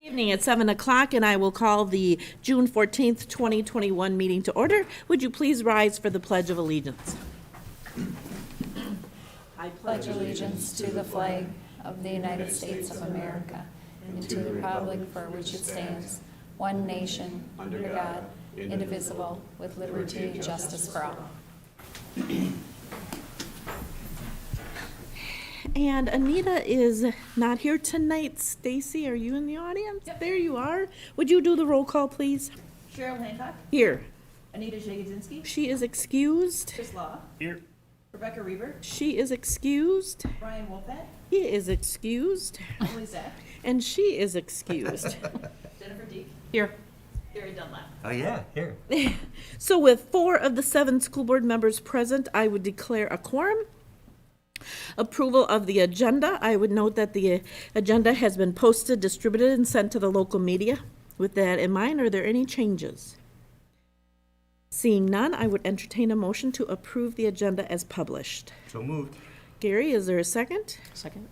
Evening at 7 o'clock, and I will call the June 14th, 2021 meeting to order. Would you please rise for the Pledge of Allegiance? I pledge allegiance to the flag of the United States of America and to the republic for which it stands, one nation, under God, indivisible, with liberty and justice for all. And Anita is not here tonight. Stacy, are you in the audience? Yep. There you are. Would you do the roll call, please? Cheryl Hancock, Here. Anita Jagodzinski, She is excused. Chris Law, Here. Rebecca Reber, She is excused. Brian Wolfett, He is excused. Emily Zach, And she is excused. Jennifer Deek, Here. Gary Dunlap. Oh, yeah, here. So with 4 of the 7 school board members present, I would declare a quorum. Approval of the agenda. I would note that the agenda has been posted, distributed, and sent to the local media. With that in mind, are there any changes? Seeing none, I would entertain a motion to approve the agenda as published. So moved. Gary, is there a second? Second.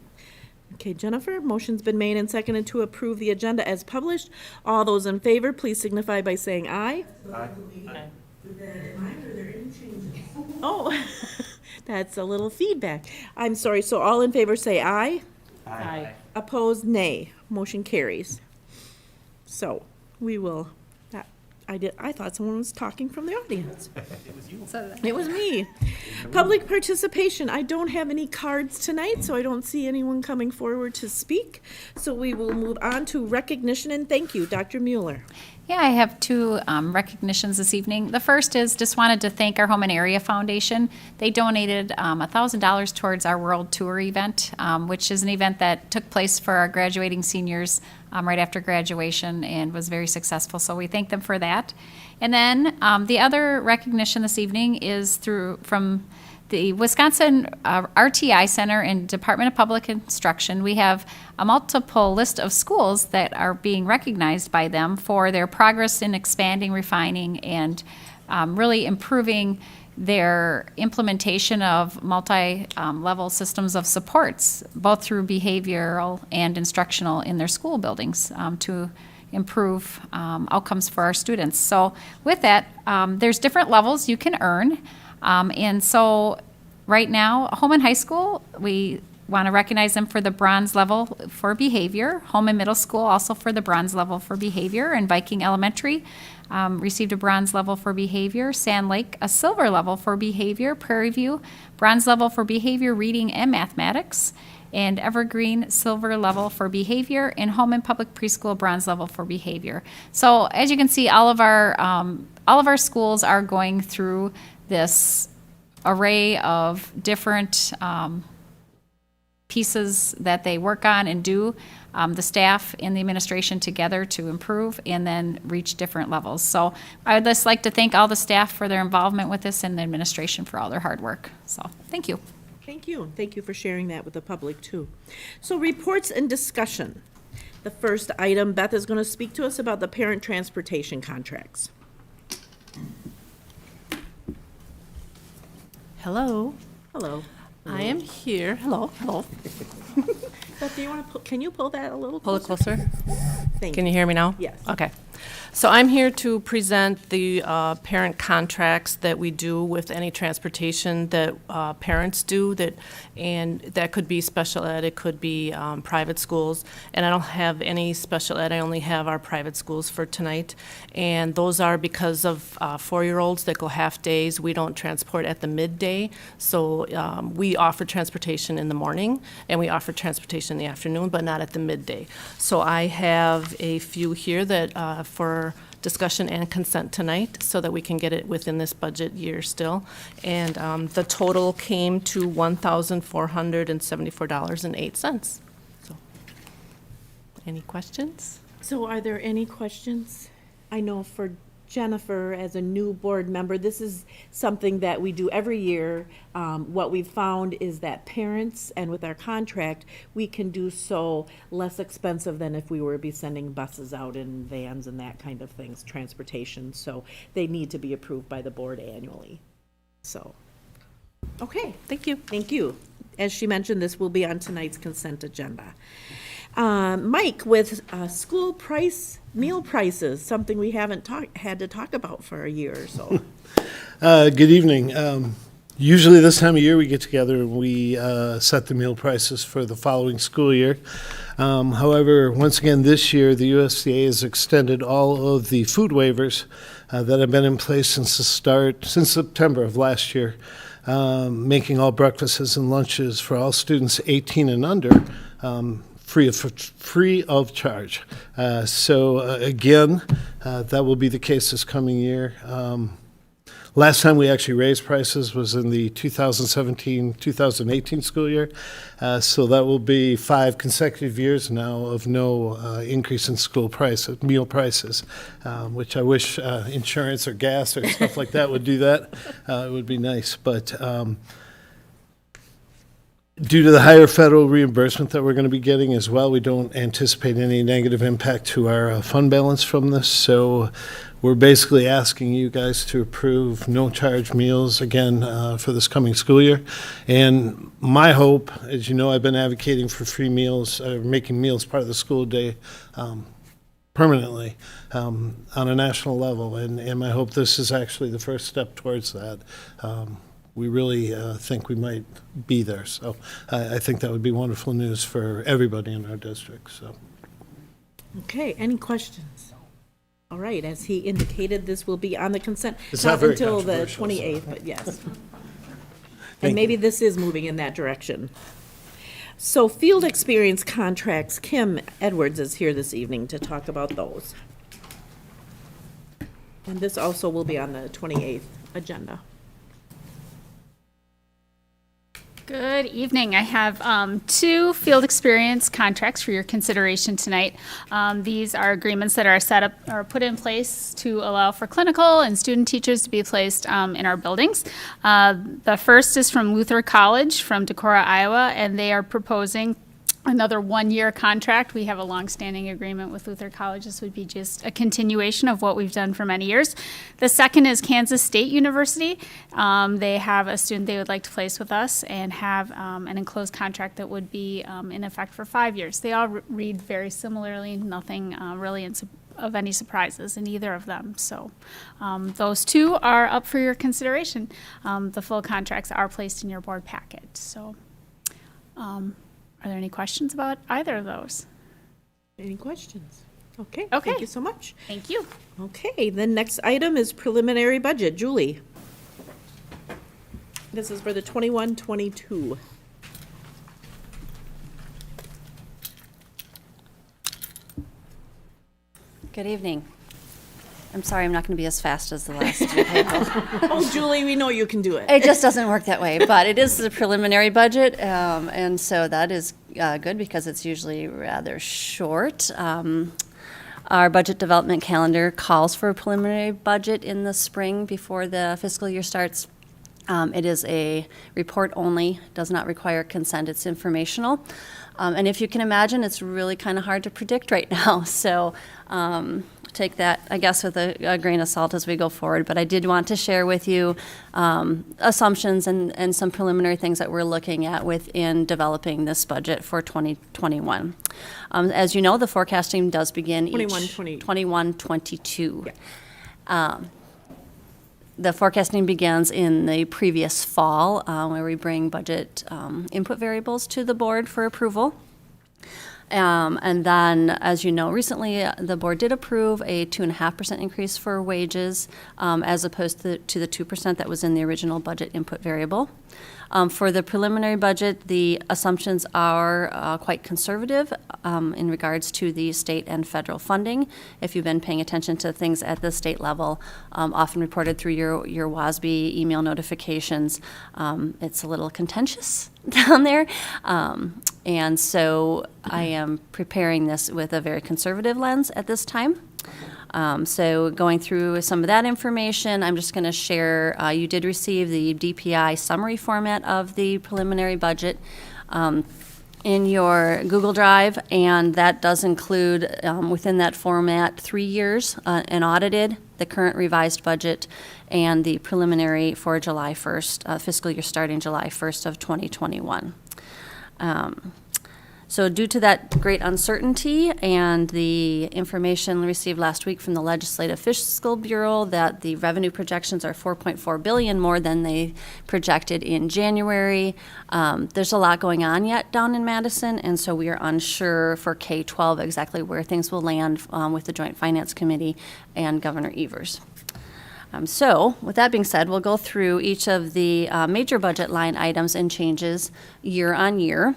Okay, Jennifer, motion's been made and seconded to approve the agenda as published. All those in favor, please signify by saying aye. Aye. With that in mind, are there any changes? Oh, that's a little feedback. I'm sorry, so all in favor say aye. Aye. Opposed, nay. Motion carries. So, we will, I thought someone was talking from the audience. It was me. Public participation. I don't have any cards tonight, so I don't see anyone coming forward to speak. So we will move on to recognition and thank you. Dr. Mueller. Yeah, I have 2 recognitions this evening. The first is just wanted to thank our Holmen Area Foundation. They donated $1,000 towards our World Tour event, which is an event that took place for our graduating seniors right after graduation and was very successful. So we thank them for that. And then the other recognition this evening is from the Wisconsin RTI Center and Department of Public Instruction. We have a multiple list of schools that are being recognized by them for their progress in expanding, refining, and really improving their implementation of multi-level systems of supports, both through behavioral and instructional in their school buildings to improve outcomes for our students. So with that, there's different levels you can earn. And so right now, Holmen High School, we want to recognize them for the bronze level for behavior. Holmen Middle School also for the bronze level for behavior. And Viking Elementary received a bronze level for behavior. Sand Lake, a silver level for behavior. Prairie View, bronze level for behavior, reading, and mathematics. And Evergreen, silver level for behavior. And Holmen Public Preschool, bronze level for behavior. So as you can see, all of our schools are going through this array of different pieces that they work on and do, the staff and the administration together to improve and then reach different levels. So I would just like to thank all the staff for their involvement with this and the administration for all their hard work. So thank you. Thank you. Thank you for sharing that with the public, too. So reports and discussion. The first item, Beth is going to speak to us about the parent transportation contracts. Hello, Hello. I am here. Hello. Beth, do you want to, can you pull that a little Pull it closer? closer. Thank Can you. you hear me now? Yes. Okay. So I'm here to present the parent contracts that we do with any transportation that parents do, and that could be special ed, it could be private schools. And I don't have any special ed, I only have our private schools for tonight. And those are because of 4-year-olds that go half days. We don't transport at the midday. So we offer transportation in the morning, and we offer transportation in the afternoon, but not at the midday. So I have a few here that for discussion and consent tonight so that we can get it within this budget year still. And the total came to $1,474.08. So, any questions? So are there any questions? I know for Jennifer, as a new board member, this is something that we do every year. What we've found is that parents, and with our contract, we can do so less expensive than if we were to be sending buses out in vans and that kind of things, transportation. So they need to be approved by the board annually. So, okay. Thank you. Thank you. As she mentioned, this will be on tonight's consent agenda. Mike with school meal prices, something we haven't had to talk about for a year or so. Good evening. Usually this time of year we get together and we set the meal prices for the following school year. However, once again this year the USDA has extended all of the food waivers that have been in place since September of last year, making all breakfasts and lunches for all students 18 and under free of charge. Again, that will be the case this coming year. Last time we actually raised prices was in the 2017-2018 school year. So that will be 5 consecutive years now of no increase in meal prices, which I wish insurance or gas or stuff like that would do that. It would be nice. But due to the higher federal reimbursement that we're going to be getting as well, we don't anticipate any negative impact to our fund balance from this. So we're basically asking you guys to approve no-charge meals again for this coming school year. And my hope, as you know, I've been advocating for free meals, making meals part of the school day permanently on a national level. And my hope this is actually the first step towards that. We really think we might be there. So I think that would be wonderful news for everybody in our district. So. Okay, any questions? All right, as he indicated, this will be on the consent, It's not not very until the controversial, 28th, but yes. Thank And maybe this is moving in that direction. So field experience contracts, Kim Edwards is here this evening to talk about those. And this also will be on the 28th agenda. Good evening. I have 2 field experience contracts for your consideration tonight. These are agreements that are set up or put in place to allow for clinical and student teachers to be placed in our buildings. The first is from Luther College from Decorah, Iowa, and they are proposing another 1-year contract. We have a longstanding agreement with Luther College. This would be just a continuation of what we've done for many years. The second is Kansas State University. They have a student they would like to place with us and have an enclosed contract that would be in effect for 5 years. They all read very similarly, nothing really of any surprises in either of them. So those 2 are up for your consideration. The full contracts are placed in your board packet. So are there any questions about either of those? Any questions? Okay, Okay. thank you so much. Thank you. Okay, the next item is preliminary budget. Julie. This is for the 21-22. Good evening. I'm sorry, I'm not going to be as fast as the last 2 people. Oh, Julie, we know you can do it. It just doesn't work that way, but it is the preliminary budget, and so that is good because it's usually rather short. Our budget development calendar calls for a preliminary budget in the spring before the fiscal year starts. It is a report only, does not require consent, it's informational. And if you can imagine, it's really kind of hard to predict right now. So take that, I guess, with a grain of salt as we go forward. But I did want to share with you assumptions and some preliminary things that we're looking at within developing this budget for 2021. As you know, the forecasting does begin 21-22. Yeah. The forecasting begins in the previous fall, where we bring budget input variables to the board for approval. And then, as you know, recently the board did approve a 2.5% increase for wages, as opposed to the 2% that was in the original budget input variable. For the preliminary budget, the assumptions are quite conservative in regards to the state and federal funding. If you've been paying attention to things at the state level, often reported through your WASB email notifications, it's a little contentious down there. And so I am preparing this with a very conservative lens at this time. So going through some of that information, I'm just going to share, you did receive the DPI summary format of the preliminary budget in your Google Drive, and that does include, within that format, 3 years, an audited, the current revised budget, and the preliminary for July 1st, fiscal year starting July 1st of 2021. So due to that great uncertainty and the information received last week from the Legislative Fiscal Bureau that the revenue projections are 4.4 billion more than they projected in January, there's a lot going on yet down in Madison, and so we are unsure for K-12 exactly where things will land with the Joint Finance Committee and Governor Evers. So, with that being said, we'll go through each of the major budget line items and changes year on year.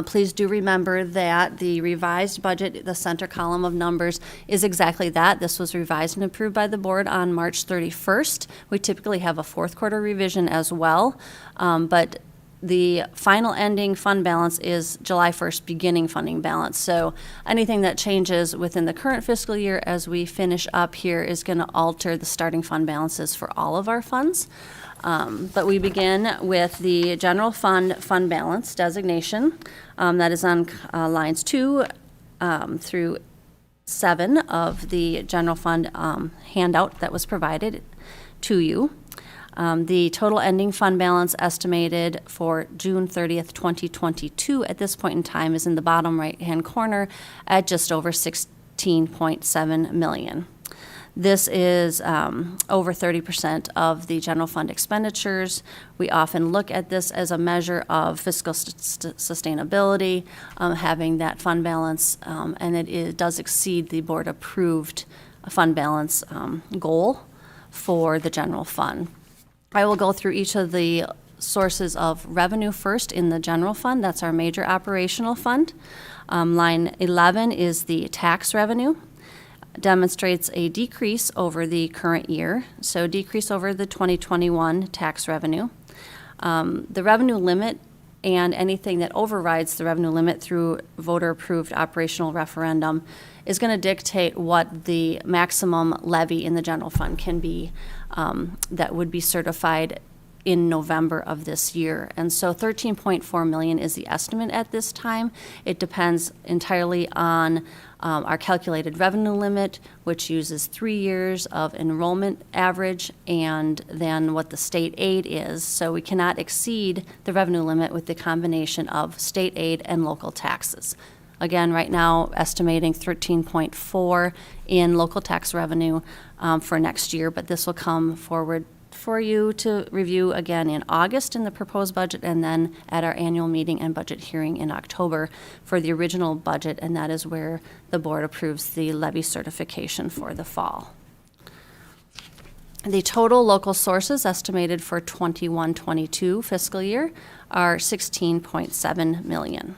Please do remember that the revised budget, the center column of numbers, is exactly that. This was revised and approved by the board on March 31st. We typically have a fourth quarter revision as well, but the final ending fund balance is July 1st beginning funding balance. So anything that changes within the current fiscal year as we finish up here is going to alter the starting fund balances for all of our funds. But we begin with the general fund balance designation. That is on lines 2 through 7 of the general fund handout that was provided to you. The total ending fund balance estimated for June 30th, 2022 at this point in time is in the bottom right-hand corner at just over $16.7 million. This is over 30% of the general fund expenditures. We often look at this as a measure of fiscal sustainability, having that fund balance, and it does exceed the board-approved fund balance goal for the general fund. I will go through each of the sources of revenue first in the general fund. That's our major operational fund. Line 11 is the tax revenue. Demonstrates a decrease over the current year, so decrease over the 2021 tax revenue. The revenue limit and anything that overrides the revenue limit through voter-approved operational referendum is going to dictate what the maximum levy in the general fund can be that would be certified in November of this year. And so 13.4 million is the estimate at this time. It depends entirely on our calculated revenue limit, which uses 3 years of enrollment average, and then what the state aid is. So we cannot exceed the revenue limit with the combination of state aid and local taxes. Again, right now, estimating 13.4 in local tax revenue for next year, but this will come forward for you to review again in August in the proposed budget, and then at our annual meeting and budget hearing in October for the original budget, and that is where the board approves the levy certification for the fall. The total local sources estimated for 21-22 fiscal year are 16.7 million.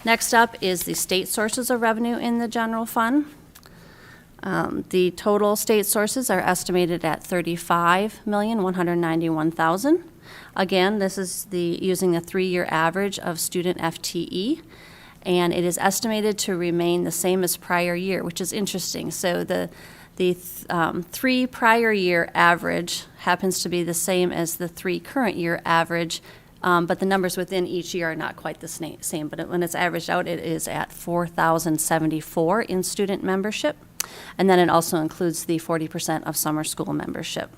Next up is the state sources of revenue in the general fund. The total state sources are estimated at $35,191,000. Again, this is using the 3-year average of student FTE, and it is estimated to remain the same as prior year, which is interesting. So the 3 prior year average happens to be the same as the 3 current year average, but the numbers within each year are not quite the same. But when it's averaged out, it is at 4,074 in student membership. And then it also includes the 40% of summer school membership.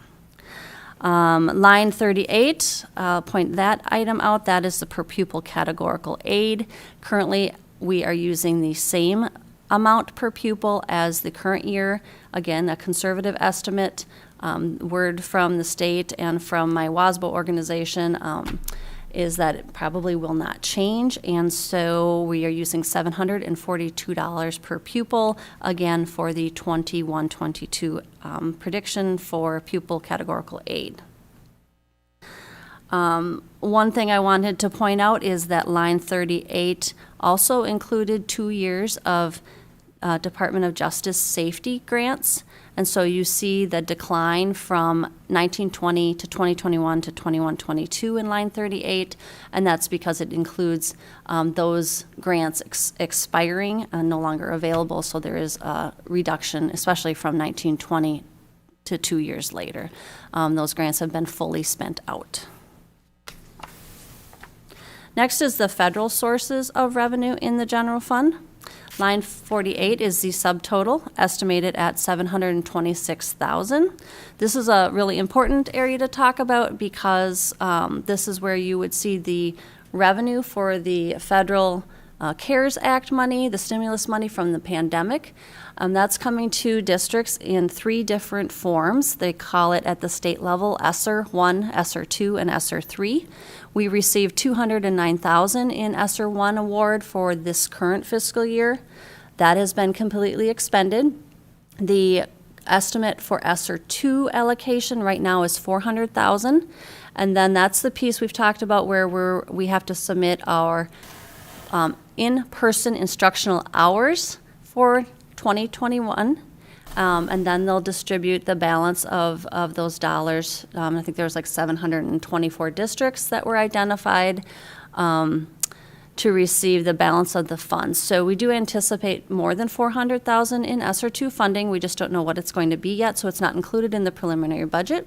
Line 38, point that item out. That is the per pupil categorical aid. Currently, we are using the same amount per pupil as the current year. Again, a conservative estimate. Word from the state and from my WASBO organization is that it probably will not change, and so we are using $742 per pupil, again, for the 21-22 prediction for pupil categorical aid. One thing I wanted to point out is that line 38 also included 2 years of Department of Justice safety grants. And so you see the decline from 1920 to 2021 to 21-22 in line 38, and that's because it includes those grants expiring and no longer available, so there is a reduction, especially from 1920 to 2 years later. Those grants have been fully spent out. Next is the federal sources of revenue in the general fund. Line 48 is the subtotal, estimated at $726,000. This is a really important area to talk about because this is where you would see the revenue for the federal CARES Act money, the stimulus money from the pandemic. That's coming to districts in 3 different forms. They call it at the state level ESSER 1, ESSER 2, and ESSER 3. We received $209,000 in ESSER 1 award for this current fiscal year. That has been completely expended. The estimate for ESSER 2 allocation right now is $400,000. And then that's the piece we've talked about where we have to submit our in-person instructional hours for 2021, and then they'll distribute the balance of those dollars. I think there was like 724 districts that were identified to receive the balance of the funds. So we do anticipate more than $400,000 in ESSER 2 funding. We just don't know what it's going to be yet, so it's not included in the preliminary budget.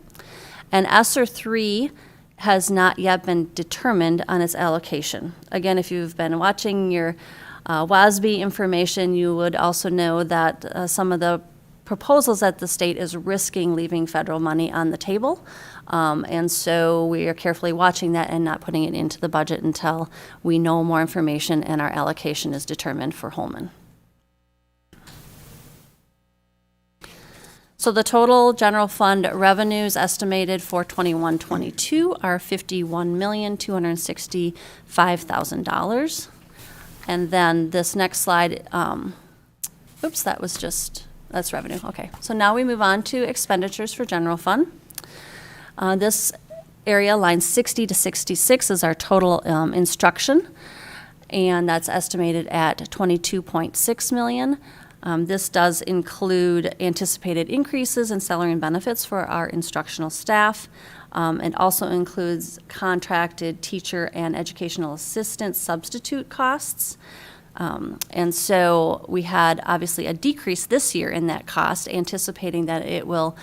And ESSER 3 has not yet been determined on its allocation. Again, if you've been watching your WASB information, you would also know that some of the proposals at the state is risking leaving federal money on the table. And so we are carefully watching that and not putting it into the budget until we know more information and our allocation is determined for Holmen. So the total general fund revenues estimated for 21-22 are $51,265,000. And then this next slide, that's revenue. Okay, so now we move on to expenditures for general fund. This area, lines 60 to 66, is our total instruction, and that's estimated at $22.6 million. This does include anticipated increases in salary and benefits for our instructional staff, and also includes contracted teacher and educational assistant substitute costs. And so we had obviously a decrease this year in that cost, anticipating that it will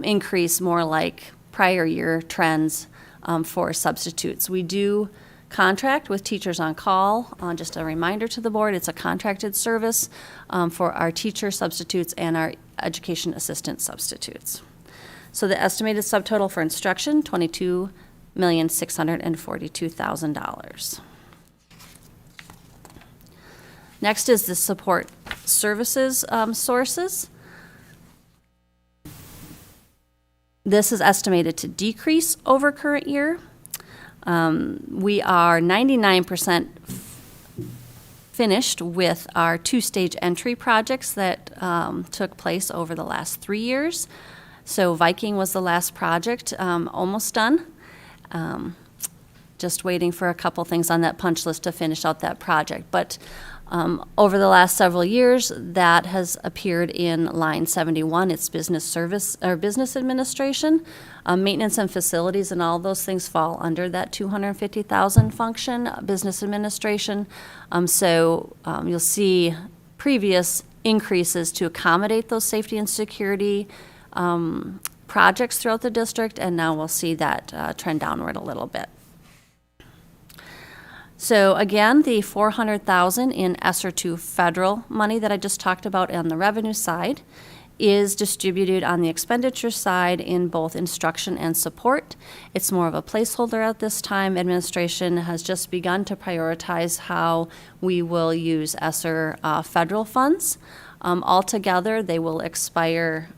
increase more like prior year trends for substitutes. We do contract with Teachers on Call. Just a reminder to the board, it's a contracted service for our teacher substitutes and our education assistant substitutes. So the estimated subtotal for instruction, $22,642,000. Next is the support services sources. This is estimated to decrease over current year. We are 99% finished with our 2-stage entry projects that took place over the last 3 years. So Viking was the last project, almost done. Just waiting for a couple things on that punch list to finish out that project. But over the last several years, that has appeared in line 71. It's business service or business administration, maintenance and facilities, and all those things fall under that $250,000 function, business administration. So you'll see previous increases to accommodate those safety and security projects throughout the district, and now we'll see that trend downward a little bit. So again, the $400,000 in ESSER 2 federal money that I just talked about on the revenue side is distributed on the expenditure side in both instruction and support. It's more of a placeholder at this time. Administration has just begun to prioritize how we will use ESSER federal funds. Altogether, they will expire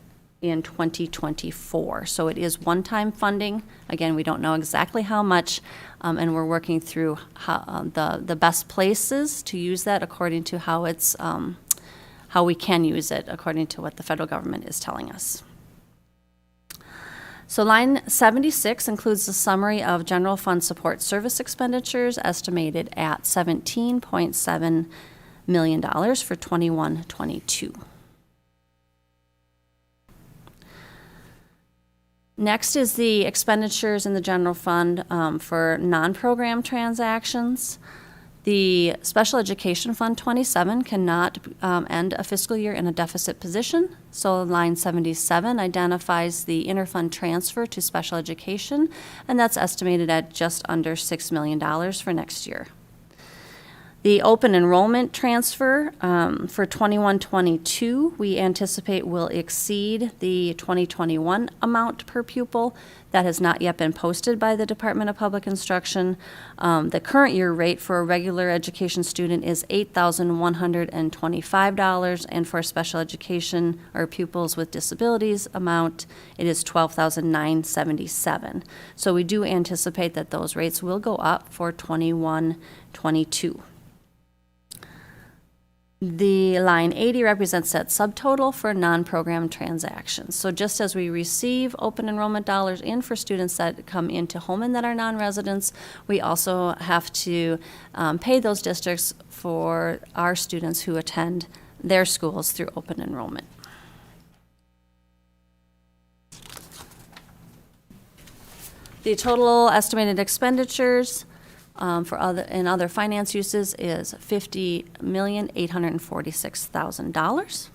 in 2024. So it is one-time funding. Again, we don't know exactly how much, and we're working through how, the best places to use that according to how it's how we can use it according to what the federal government is telling us. So line 76 includes the summary of general fund support service expenditures estimated at $17.7 million for 21-22. Next is the expenditures in the general fund for non-program transactions. The Special Education Fund 27 cannot end a fiscal year in a deficit position. So line 77 identifies the interfund transfer to special education, and that's estimated at just under $6 million for next year. The open enrollment transfer for 21-22, we anticipate will exceed the 2021 amount per pupil. That has not yet been posted by the Department of Public Instruction. The current year rate for a regular education student is $8,125, and for special education or pupils with disabilities amount, it is $12,977. So we do anticipate that those rates will go up for 21-22. The line 80 represents that subtotal for non-program transactions. So just as we receive open enrollment dollars in for students that come into Holmen that are non-residents, we also have to pay those districts for our students who attend their schools through open enrollment. The total estimated expenditures for other finance uses is $50,846,000.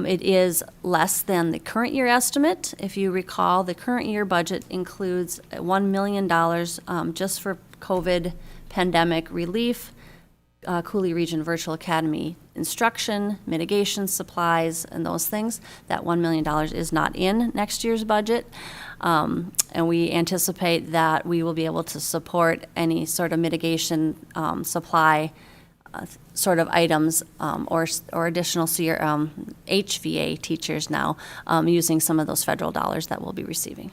It is less than the current year estimate. If you recall, the current year budget includes $1 million just for COVID pandemic relief, Cooley Region Virtual Academy instruction, mitigation supplies, and those things. That $1 million is not in next year's budget. And we anticipate that we will be able to support any sort of mitigation supply sort of items or additional HVA teachers now using some of those federal dollars that we'll be receiving.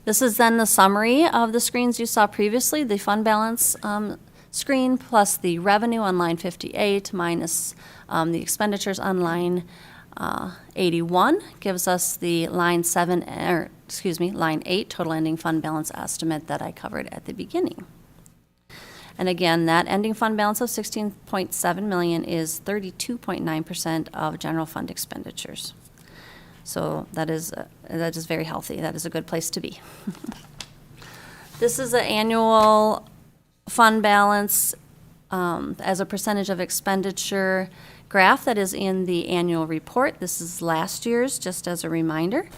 This is then the summary of the screens you saw previously, the fund balance screen plus the revenue on line 58 minus the expenditures on line 81 gives us the line 8 total ending fund balance estimate that I covered at the beginning. And again, that ending fund balance of $16.7 million is 32.9% of general fund expenditures. So that is very healthy. That is a good place to be. This is an annual fund balance as a percentage of expenditure graph that is in the annual report. This is last year's, just as a reminder.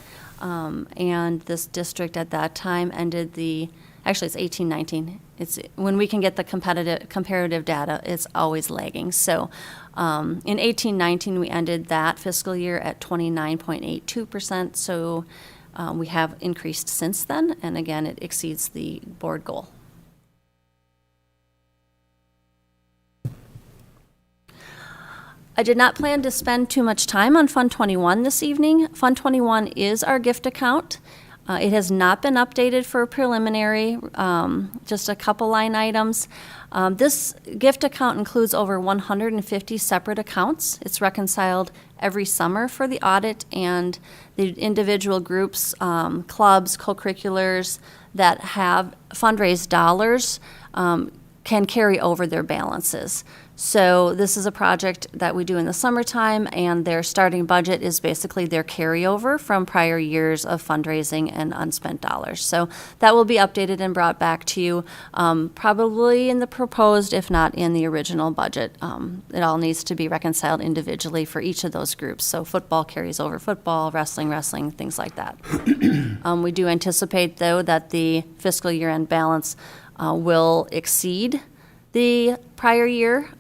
And this district at that time ended actually it's 18-19. It's when we can get the comparative data, it's always lagging. So in 18-19, we ended that fiscal year at 29.82%. So we have increased since then, and again, it exceeds the board goal. I did not plan to spend too much time on Fund 21 this evening. Fund 21 is our gift account. It has not been updated for preliminary, just a couple line items. This gift account includes over 150 separate accounts. It's reconciled every summer for the audit, and the individual groups, clubs, co-curriculars that have fundraised dollars can carry over their balances. So this is a project that we do in the summertime, and their starting budget is basically their carryover from prior years of fundraising and unspent dollars. So that will be updated and brought back to you, probably in the proposed, if not in the original budget. It all needs to be reconciled individually for each of those groups. So football carries over football, wrestling, things like that. We do anticipate, though, that the fiscal year-end balance will exceed the prior year.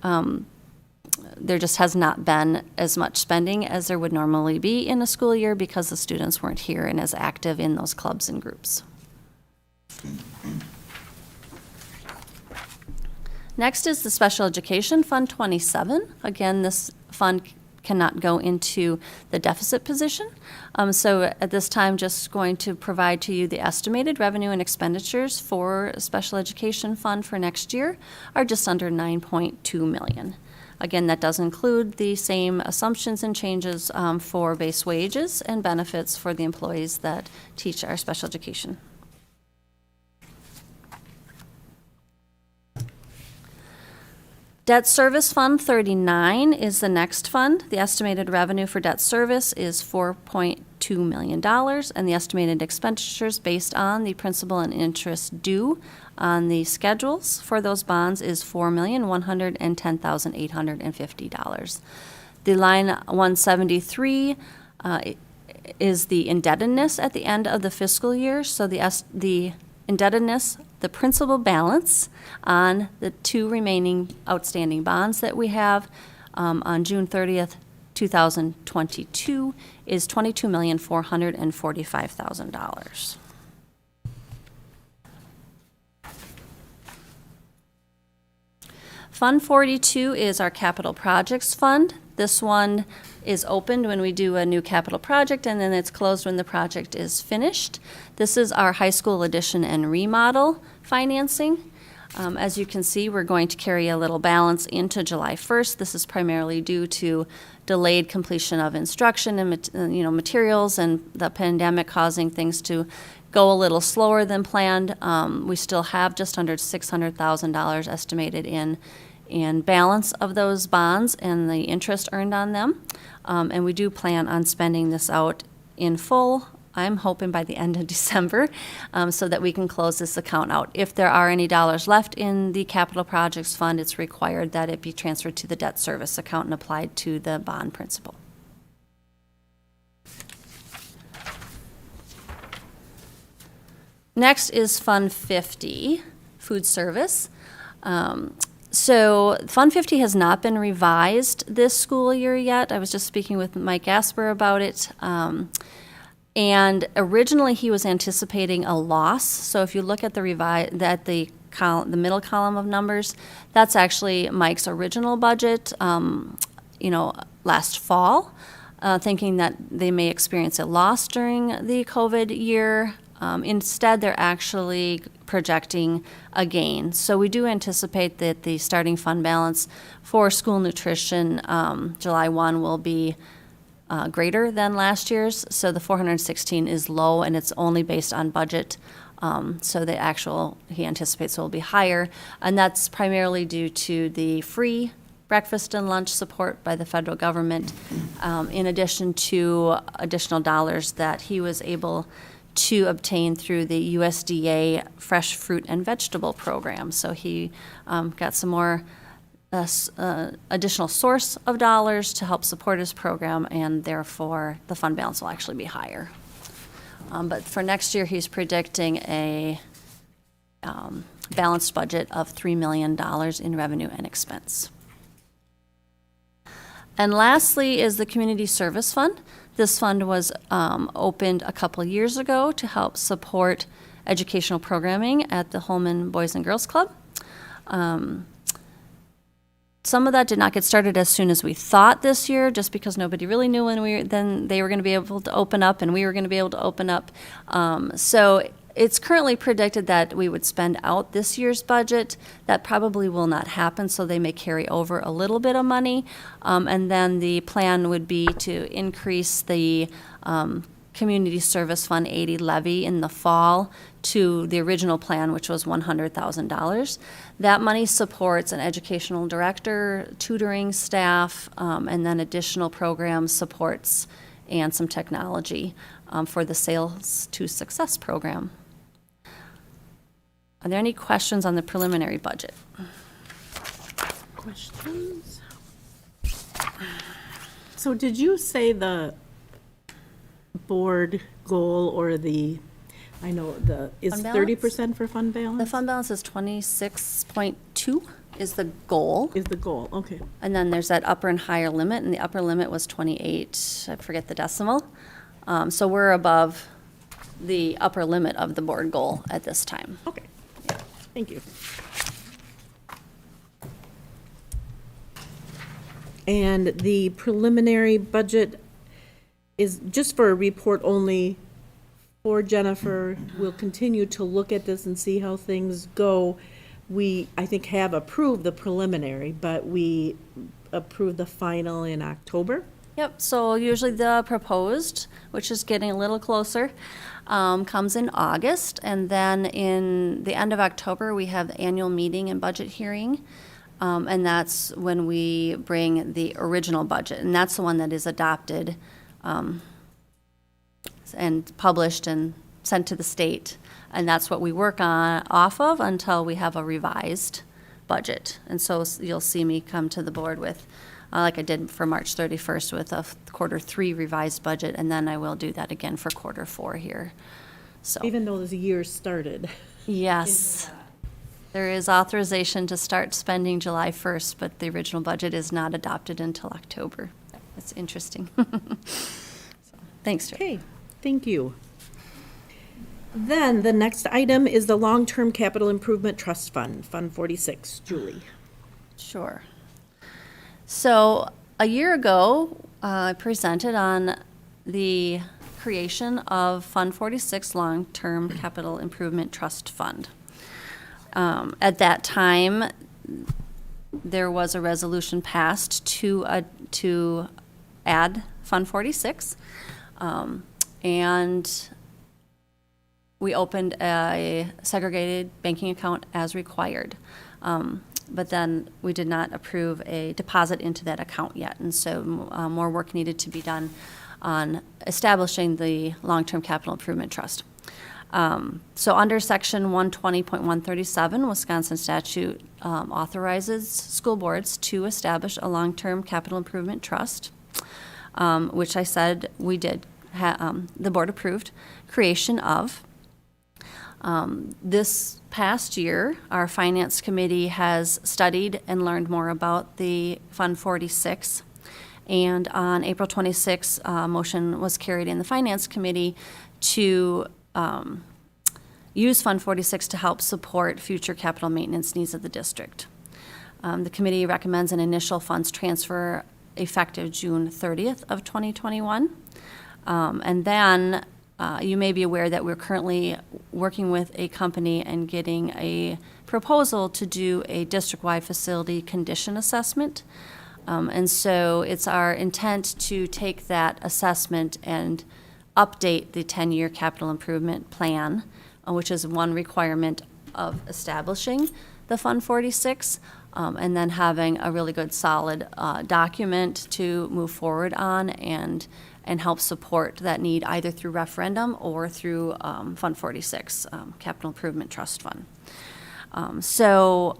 There just has not been as much spending as there would normally be in a school year because the students weren't here and as active in those clubs and groups. Next is the Special Education Fund 27. Again, this fund cannot go into the deficit position. So at this time, just going to provide to you the estimated revenue and expenditures for a special education fund for next year are just under $9.2 million. Again, that does include the same assumptions and changes for base wages and benefits for the employees that teach our special education. Debt Service Fund 39 is the next fund. The estimated revenue for debt service is $4.2 million, and the estimated expenditures based on the principal and interest due on the schedules for those bonds is $4,110,850. The line 173 is the indebtedness at the end of the fiscal year. So the indebtedness the principal balance on the 2 remaining outstanding bonds that we have on June 30th, 2022 is $22,445,000. Fund 42 is our capital projects fund. This one is opened when we do a new capital project, and then it's closed when the project is finished. This is our high school addition and remodel financing. As you can see, we're going to carry a little balance into July 1st. This is primarily due to delayed completion of instruction and materials, and the pandemic causing things to go a little slower than planned. We still have just under $600,000 estimated in balance of those bonds and the interest earned on them. And we do plan on spending this out in full, I'm hoping by the end of December, so that we can close this account out. If there are any dollars left in the capital projects fund, it's required that it be transferred to the debt service account and applied to the bond principal. Next is Fund 50, food service. So Fund 50 has not been revised this school year yet. I was just speaking with Mike Gasper about it. And originally he was anticipating a loss. So if you look at the middle column of numbers, that's actually Mike's original budget, last fall, thinking that they may experience a loss during the COVID year. Instead, they're actually projecting a gain. So we do anticipate that the starting fund balance for school nutrition July 1 will be greater than last year's. So the 416 is low, and it's only based on budget. So the actual, he anticipates, will be higher. And that's primarily due to the free breakfast and lunch support by the federal government, in addition to additional dollars that he was able to obtain through the USDA Fresh Fruit and Vegetable Program. So he got some more additional source of dollars to help support his program, and therefore the fund balance will actually be higher. But for next year, he's predicting a balanced budget of $3 million in revenue and expense. And lastly is the Community Service Fund. This fund was opened a couple years ago to help support educational programming at the Holmen Boys and Girls Club. Some of that did not get started as soon as we thought this year, just because nobody really knew when they were going to be able to open up and we were going to be able to open up. So it's currently predicted that we would spend out this year's budget. That probably will not happen, so they may carry over a little bit of money. And then the plan would be to increase the Community Service Fund 80 levy in the fall to the original plan, which was $100,000. That money supports an educational director, tutoring staff, and then additional program supports and some technology for the Sales to Success program. Are there any questions on the preliminary budget? Questions? So did you say the board goal or is Fund balance? 30% for fund balance? The fund balance is 26.2 is the goal. Is the goal, okay. And then there's that upper and higher limit, and the upper limit was 28, I forget the decimal. So we're above the upper limit of the board goal at this time. Okay, thank you. And the preliminary budget is just for a report only for Jennifer. We'll continue to look at this and see how things go. We, I think, have approved the preliminary, but we approved the final in October. Yep, so usually the proposed, which is getting a little closer, comes in August, and then in the end of October, we have the annual meeting and budget hearing, and that's when we bring the original budget, and that's the one that is adopted and published and sent to the state, and that's what we work on off of until we have a revised budget. And so you'll see me come to the board with, like I did for March 31st, with a Q3 revised budget, and then I will do that again for Q4 here. So Even though the year started. Yes. There is authorization to start spending July 1st, but the original budget is not adopted until October. That's interesting. So, thanks, Joe. Okay, thank you. Then the next item is the Long-Term Capital Improvement Trust Fund, Fund 46. Julie. Sure. So a year ago, I presented on the creation of Fund 46 Long-Term Capital Improvement Trust Fund. At that time, there was a resolution passed to add Fund 46, and we opened a segregated banking account as required. But then we did not approve a deposit into that account yet, and so more work needed to be done on establishing the Long-Term Capital Improvement Trust. So under Section 120.137, Wisconsin statute authorizes school boards to establish a long-term capital improvement trust, which I said we did, the board approved creation of. This past year, our finance committee has studied and learned more about the Fund 46. And on April 26, a motion was carried in the finance committee to use Fund 46 to help support future capital maintenance needs of the district. The committee recommends an initial funds transfer effective June 30th of 2021. And then you may be aware that we're currently working with a company and getting a proposal to do a district-wide facility condition assessment. And so it's our intent to take that assessment and update the 10-year capital improvement plan, which is one requirement of establishing the Fund 46, and then having a really good solid document to move forward on and help support that need either through referendum or through Fund 46, Capital Improvement Trust Fund. So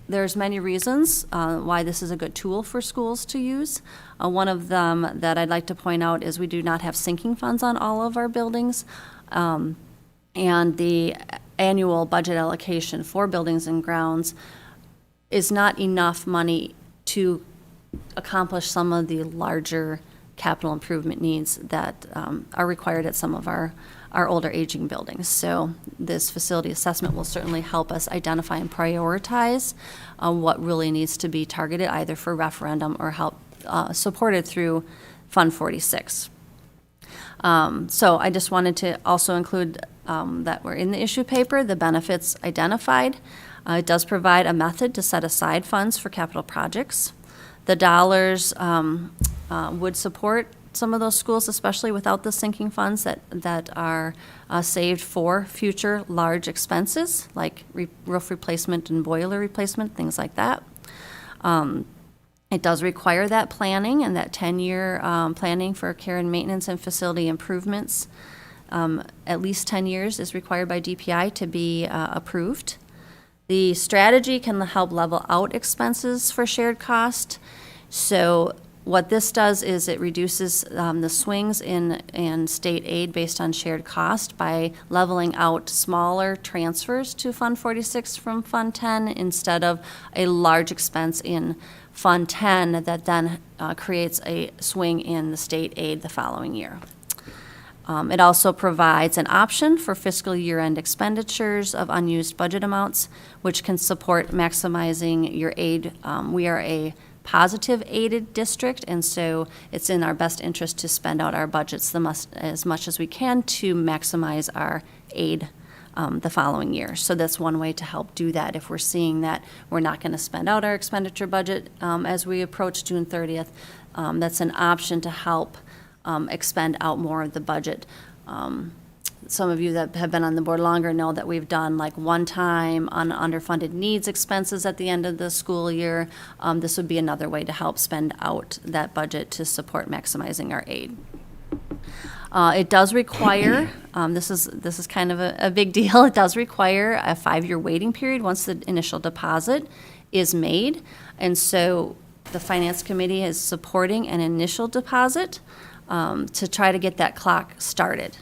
there's many reasons why this is a good tool for schools to use. One of them that I'd like to point out is we do not have sinking funds on all of our buildings. And the annual budget allocation for buildings and grounds is not enough money to accomplish some of the larger capital improvement needs that are required at some of our older aging buildings. So this facility assessment will certainly help us identify and prioritize what really needs to be targeted either for referendum or help supported through Fund 46. So I just wanted to also include that we're in the issue paper, the benefits identified. It does provide a method to set aside funds for capital projects. The dollars would support some of those schools, especially without the sinking funds that are saved for future large expenses, like roof replacement and boiler replacement, things like that. It does require that planning and that 10-year planning for care and maintenance and facility improvements. At least 10 years is required by DPI to be approved. The strategy can help level out expenses for shared cost. So what this does is it reduces the swings in state aid based on shared cost by leveling out smaller transfers to Fund 46 from Fund 10 instead of a large expense in Fund 10 that then creates a swing in the state aid the following year. It also provides an option for fiscal year-end expenditures of unused budget amounts, which can support maximizing your aid. We are a positive aided district, and so it's in our best interest to spend out our budgets as much as we can to maximize our aid the following year. So that's one way to help do that. If we're seeing that we're not going to spend out our expenditure budget as we approach June 30th, that's an option to help expend out more of the budget. Some of you that have been on the board longer know that we've done like one-time underfunded needs expenses at the end of the school year. This would be another way to help spend out that budget to support maximizing our aid. It does require, this is kind of a big deal, it does require a 5-year waiting period once the initial deposit is made. And so the Finance Committee is supporting an initial deposit to try to get that clock started.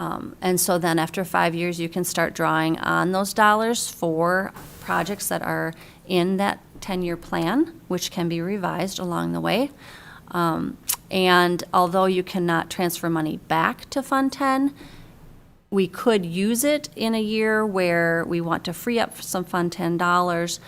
And so then after 5 years, you can start drawing on those dollars for projects that are in that 10-year plan, which can be revised along the way. And although you cannot transfer money back to Fund 10, we could use it in a year where we want to free up some Fund 10 dollars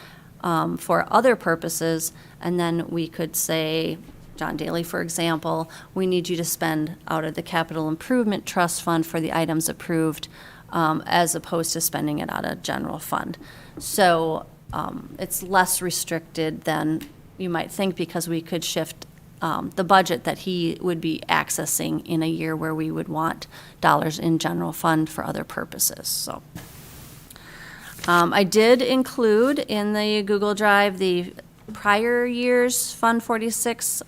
for other purposes, and then we could say, John Daly, for example, we need you to spend out of the Capital Improvement Trust Fund for the items approved, as opposed to spending it out of general fund. So it's less restricted than you might think, because we could shift the budget that he would be accessing in a year where we would want dollars in general fund for other purposes, so. I did include in the Google Drive the prior year's Fund 46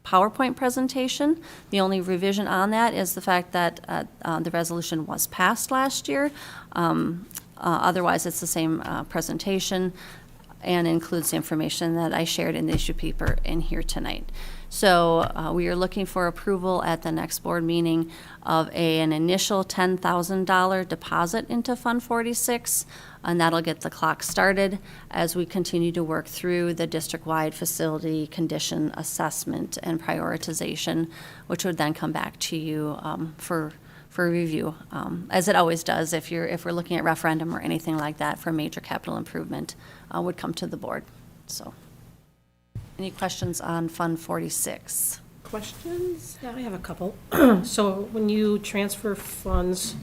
PowerPoint presentation. The only revision on that is the fact that the resolution was passed last year. Otherwise, it's the same presentation and includes the information that I shared in the issue paper in here tonight. So we are looking for approval at the next board meeting of an initial $10,000 deposit into Fund 46, and that'll get the clock started as we continue to work through the district-wide facility condition assessment and prioritization, which would then come back to you for review, as it always does. If we're looking at referendum or anything like that for major capital improvement, would come to the board. So, any questions on Fund 46? Questions? Yeah, I have a couple. So when you transfer funds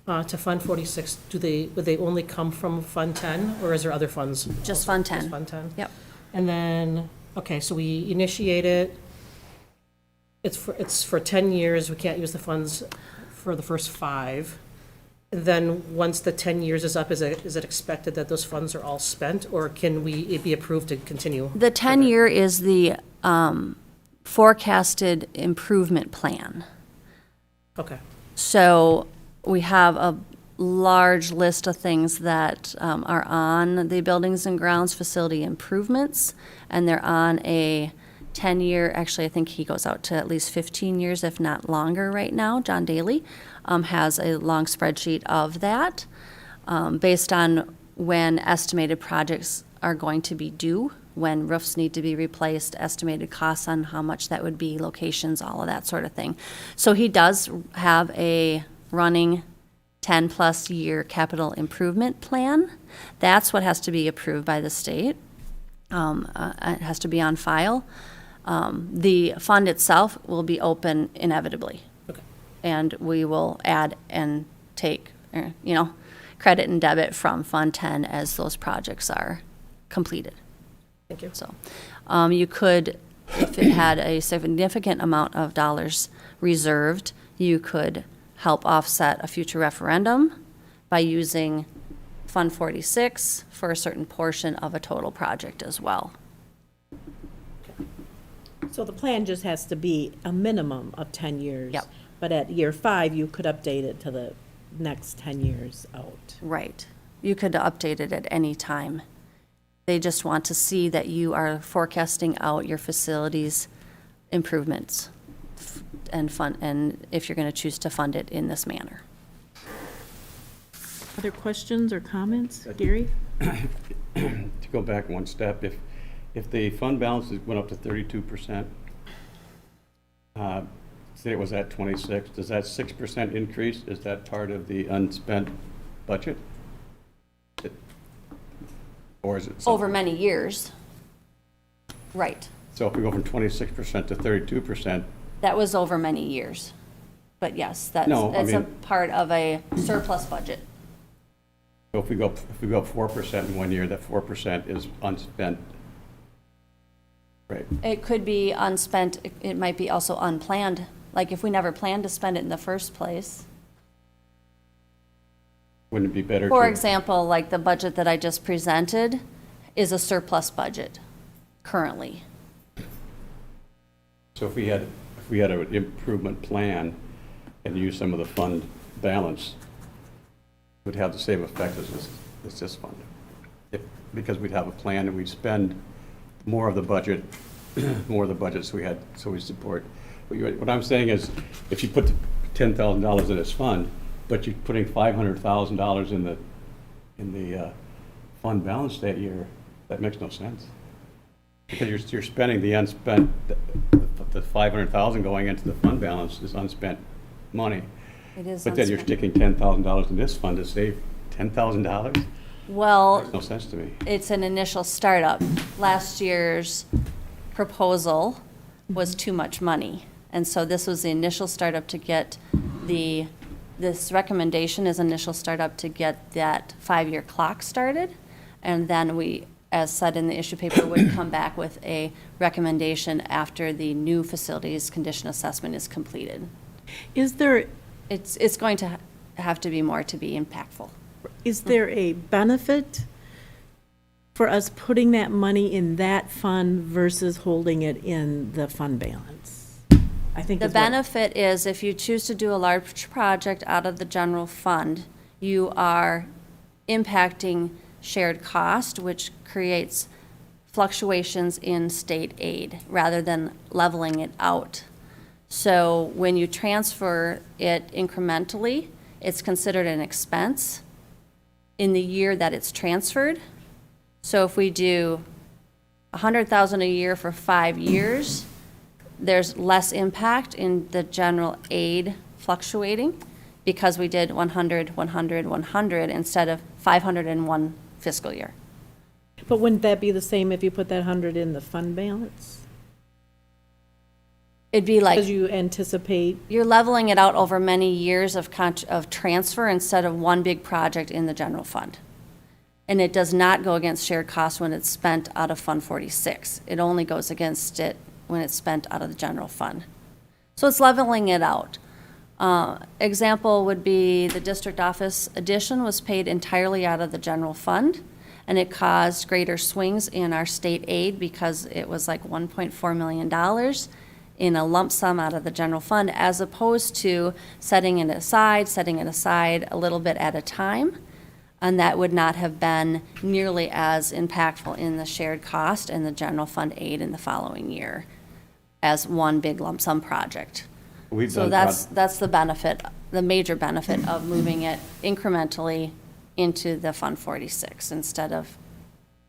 to Fund 46, would they only come from Fund 10, or is there other funds? Just Fund 10. Just Fund 10? Yep. And then, okay, so we initiate it. It's for 10 years. We can't use the funds for the first 5. And then once the 10 years is up, is it expected that those funds are all spent, or can it be approved to continue? The 10-year is the forecasted improvement plan. Okay. So we have a large list of things that are on the buildings and grounds facility improvements, and they're on a 10-year, actually, I think he goes out to at least 15 years, if not longer right now. John Daly has a long spreadsheet of that based on when estimated projects are going to be due, when roofs need to be replaced, estimated costs on how much that would be, locations, all of that sort of thing. So he does have a running 10-plus year capital improvement plan. That's what has to be approved by the state. It has to be on file. The fund itself will be open inevitably. Okay. And we will add and take, credit and debit from Fund 10 as those projects are completed. Thank you. So you could, if it had a significant amount of dollars reserved, you could help offset a future referendum by using Fund 46 for a certain portion of a total project as well. So the plan just has to be a minimum of 10 years. Yep. But at year 5, you could update it to the next 10 years out. Right. You could update it at any time. They just want to see that you are forecasting out your facilities improvements and if you're going to choose to fund it in this manner. Other questions or comments? Gary? To go back one step, if the fund balance went up to 32%, say it was at 26, does that 6% increase, is that part of the unspent budget? Or is it something? Over many years. Right. So if we go from 26% to 32%, That was over many years. But yes, No, I that's a mean- part of a surplus budget. so if we go up 4% in 1 year, that 4% is unspent. Right. It could be unspent, it might be also unplanned. Like if we never planned to spend it in the first place. Wouldn't it be better to? For example, like the budget that I just presented is a surplus budget currently. So if we had an improvement plan and use some of the fund balance, it would have the same effect as this fund. Because we'd have a plan and we'd spend more of the budget, so we support. What I'm saying is, if you put $10,000 in this fund, but you're putting $500,000 in the fund balance that year, that makes no sense. Because you're spending the unspent, the 500,000 going into the fund balance is unspent money. It is But then you're unspent. sticking $10,000 in this fund to save $10,000? Well, Makes no sense to me. it's an initial startup. Last year's proposal was too much money. And so this was the initial startup to get this recommendation is initial startup to get that 5-year clock started. And then we, as said in the issue paper, would come back with a recommendation after the new facilities condition assessment is completed. Is there, It's going to have to be more to be impactful. is there a benefit for us putting that money in that fund versus holding it in the fund balance? I think The is what- benefit is if you choose to do a large project out of the general fund, you are impacting shared cost, which creates fluctuations in state aid rather than leveling it out. So when you transfer it incrementally, it's considered an expense in the year that it's transferred. So if we do 100,000 a year for 5 years, there's less impact in the general aid fluctuating because we did 100, 100, 100 instead of 500 in one fiscal year. But wouldn't that be the same if you put that 100 in the fund balance? It'd be like, Because you anticipate, you're leveling it out over many years of transfer instead of one big project in the general fund. And it does not go against shared costs when it's spent out of Fund 46. It only goes against it when it's spent out of the general fund. So it's leveling it out. Example would be the district office addition was paid entirely out of the general fund, and it caused greater swings in our state aid because it was like $1.4 million in a lump sum out of the general fund, as opposed to setting it aside a little bit at a time. And that would not have been nearly as impactful in the shared cost and the general fund aid in the following year as one big lump sum project. We've So done that's the benefit, the major benefit of moving it incrementally into the Fund 46 instead of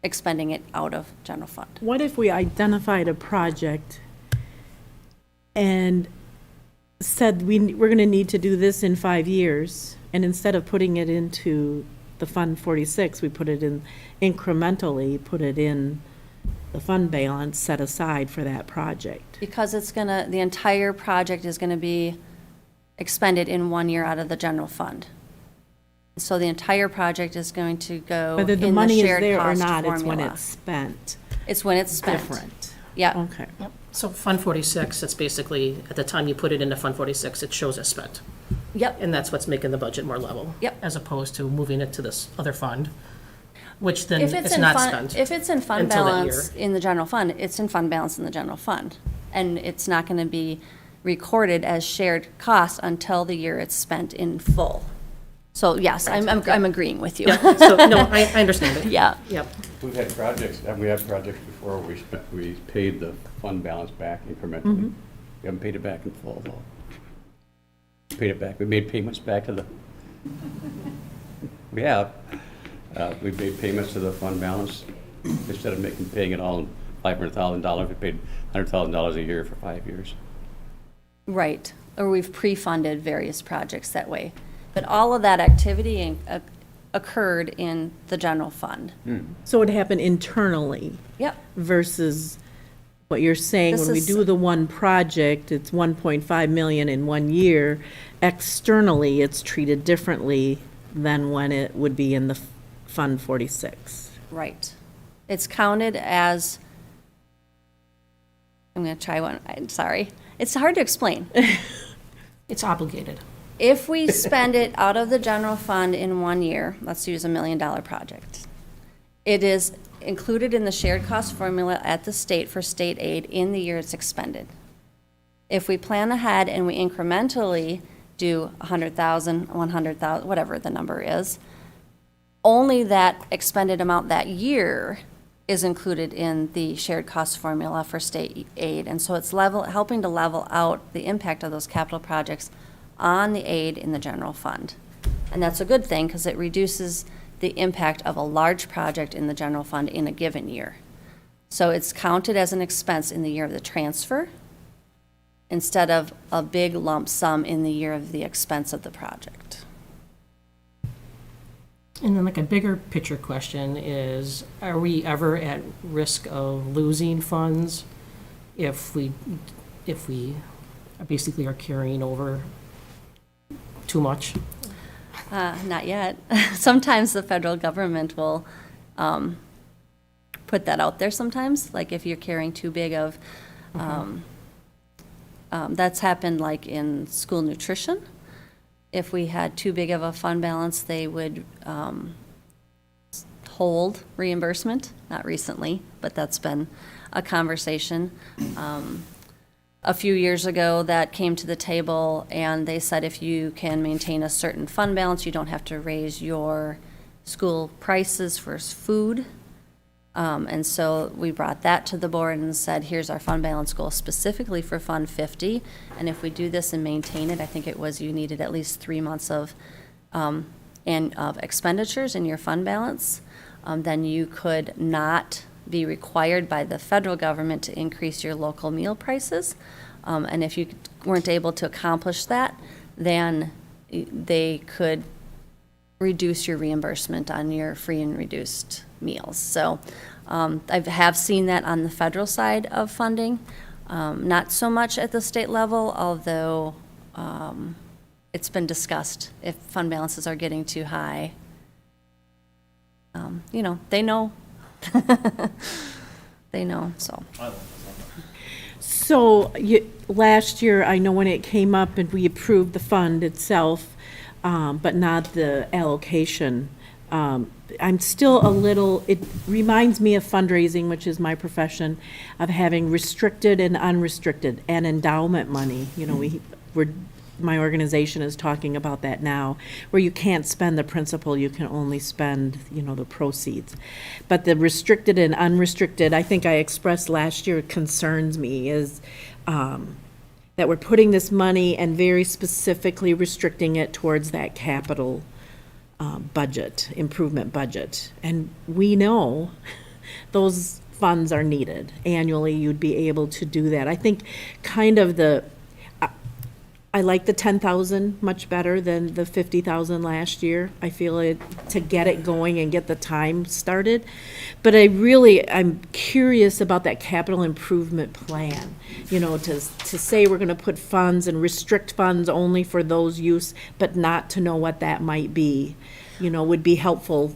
expending it out of general fund. what if we identified a project and said we're going to need to do this in 5 years, and instead of putting it into the Fund 46, we put it in incrementally, put it in the fund balance set aside for that project? Because the entire project is gonna be expended in 1 year out of the general fund. So the entire project is going to go Whether the in the money is shared there or cost not, it's when formula. it's spent. It's when it's spent. Different. Yeah, Okay. So Fund 46, it's basically, at the time you put it into Fund 46, it shows as spent. yep, And that's what's making the budget more level. Yep. As opposed to moving it to this other fund, which then if it's it's in not fund, spent. if it's in fund until that balance in the general fund, it's in fund balance in the general fund. And it's not gonna be recorded as shared cost until the year it's spent in full. So yes, I'm agreeing with you. Yeah, so, no, I understand it. Yeah. Yep. We've had projects before where we paid the fund balance back incrementally. We haven't paid it back in full, though. Paid it back, we made payments back to the, we have. We made payments to the fund balance. Instead of paying it all in $500,000, we paid $100,000 a year for 5 years. Right, or we've pre-funded various projects that way. But all of that activity occurred in the general fund. So it happened internally Yep, versus what you're saying, This when we is- do the one project, it's 1.5 million in 1 year. Externally, it's treated differently than when it would be in the Fund 46. right. It's counted as, I'm gonna try one, I'm sorry. It's hard to explain. It's obligated. If we spend it out of the general fund in 1 year, let's use $1 million project, it is included in the shared cost formula at the state for state aid in the year it's expended. If we plan ahead and we incrementally do 100,000, 100,000, whatever the number is, only that expended amount that year is included in the shared cost formula for state aid. And so it's helping to level out the impact of those capital projects on the aid in the general fund. And that's a good thing because it reduces the impact of a large project in the general fund in a given year. So it's counted as an expense in the year of the transfer instead of a big lump sum in the year of the expense of the project. And then like a bigger picture question is, are we ever at risk of losing funds if we basically are carrying over too much? Not yet. Sometimes the federal government will put that out there sometimes, like if you're carrying too big of, that's happened like in school nutrition. If we had too big of a fund balance, they would hold reimbursement, not recently, but that's been a conversation. A few years ago, that came to the table, and they said if you can maintain a certain fund balance, you don't have to raise your school prices for food. And so we brought that to the board and said, here's our fund balance goal specifically for Fund 50. And if we do this and maintain it, I think it was you needed at least 3 months of expenditures in your fund balance, then you could not be required by the federal government to increase your local meal prices. And if you weren't able to accomplish that, then they could reduce your reimbursement on your free and reduced meals. So I have seen that on the federal side of funding, not so much at the state level, although it's been discussed if fund balances are getting too high. They know. They know, so. So last year, I know when it came up and we approved the fund itself, but not the allocation, I'm still a little, it reminds me of fundraising, which is my profession, of having restricted and unrestricted and endowment money. My organization is talking about that now, where you can't spend the principal, you can only spend, the proceeds. But the restricted and unrestricted, I think I expressed last year, concerns me, is that we're putting this money and very specifically restricting it towards that capital budget, improvement budget. And we know those funds are needed. Annually, you'd be able to do that. I think kind of I like the 10,000 much better than the 50,000 last year. I feel it to get it going and get the time started. But I'm curious about that capital improvement plan, to say we're going to put funds and restrict funds only for those use, but not to know what that might be, would be helpful.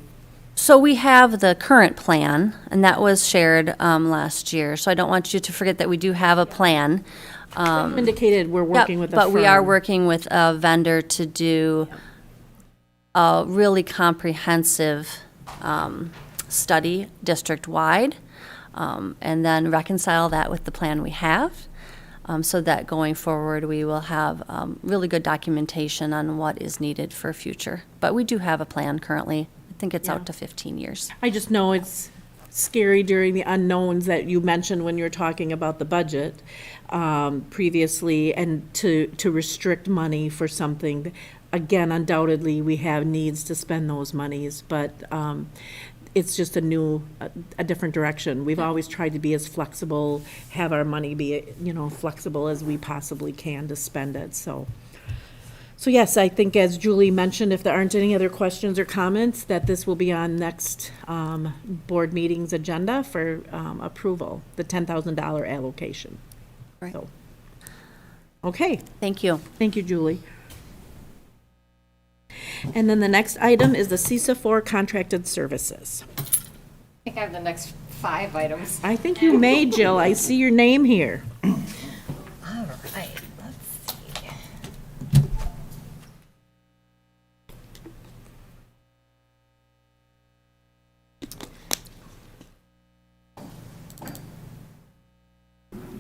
So we have the current plan, and that was shared last year. So I don't want you to forget that we do have a plan. Indicated we're working with a firm. But we are working with a vendor to do a really comprehensive study district-wide, and then reconcile that with the plan we have, so that going forward we will have really good documentation on what is needed for future. But we do have a plan currently. I think it's out to 15 years. I just know it's scary during the unknowns that you mentioned when you were talking about the budget previously, and to restrict money for something. Again, undoubtedly, we have needs to spend those monies, but it's just a different direction. We've always tried to be as flexible, have our money be, flexible as we possibly can to spend it, so. So yes, I think as Julie mentioned, if there aren't any other questions or comments, that this will be on next board meeting's agenda for approval, the $10,000 allocation. Right. So, okay, Thank you. thank you, Julie. And then the next item is the Sisa 4 contracted services. I think I have the next 5 items. I think you may, Jill. I see your name here. All right, let's see.